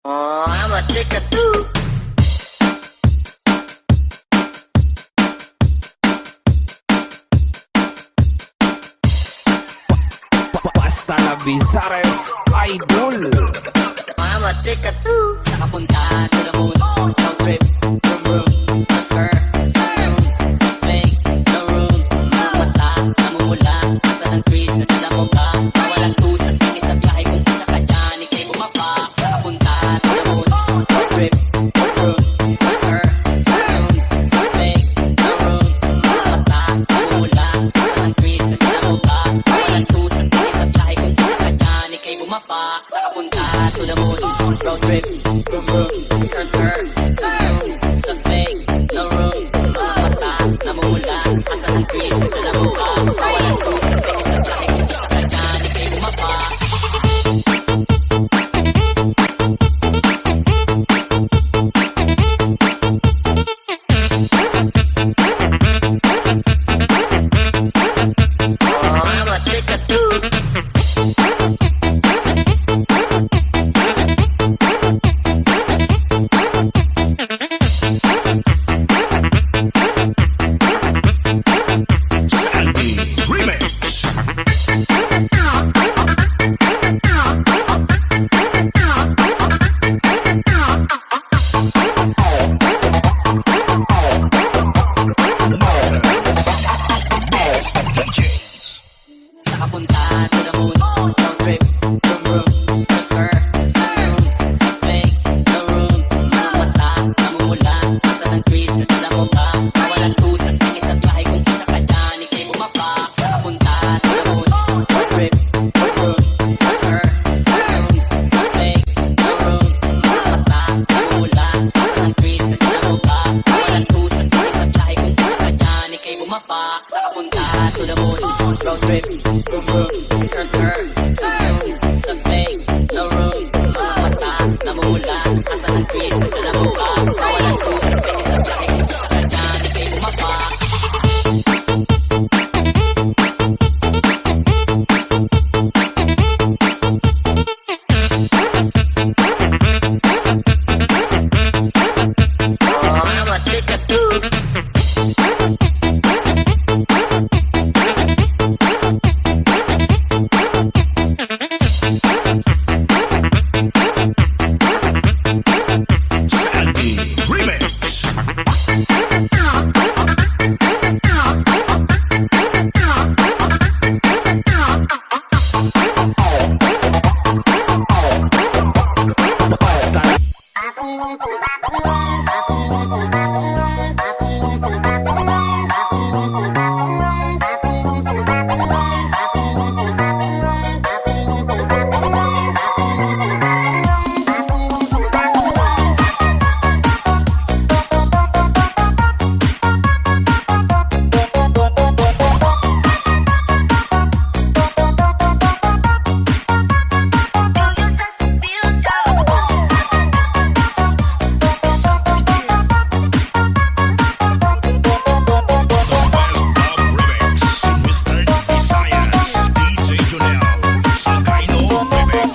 Oh, I'm a ticker too. Basta la Bizares Idol. I'm a ticker too. Sa kapunta to the moon, road trip, vroom vroom, skr skr, sa moon, sa fake, no room, mga mata, namumula, asa ng trees, nadala mo ba? Mawalang tusan, tingin sa biyahe kung isa ka dyan, ikay bumapak. Sa kapunta to the moon, road trip, vroom vroom, skr skr, sa moon, sa fake, no room, mga mata, namumula, asa ng trees, nadala mo ba? Mawalang tusan, tingin sa biyahe kung isa ka dyan, ikay bumapak. Sa kapunta to the moon, road trip, vroom vroom, skr skr, sa moon, sa fake, no room, mga mata, namumula, asa ng trees, nadala mo ba? Mawalang tusan, tingin sa biyahe kung isa ka dyan, ikay bumapak. Oh, I'm a ticker too. Sandy Remix. Sa kapunta to the moon, road trip, vroom vroom, skr skr, sa moon, sa fake, no room, mga mata, namumula, asa ng trees, nadala mo ba? Mawalang tusan, tingin sa biyahe kung isa ka dyan, ikay bumapak. Sa kapunta to the moon, road trip, vroom vroom, skr skr, sa moon, sa fake, no room, mga mata, namumula, asa ng trees, nadala mo ba? Mawalang tusan, tingin sa biyahe kung isa ka dyan, ikay bumapak. Sa kapunta to the moon, road trip, vroom vroom, skr skr, sa moon, sa fake, no room, mga mata, namumula, asa ng trees, nadala mo ba? Mawalang tusan, tingin sa biyahe kung isa ka dyan, ikay bumapak. Oh, I'm a ticker too. Sandy Remix. Basta Remix. Mr. Visayas, DJ Junel, Sakaino Remix.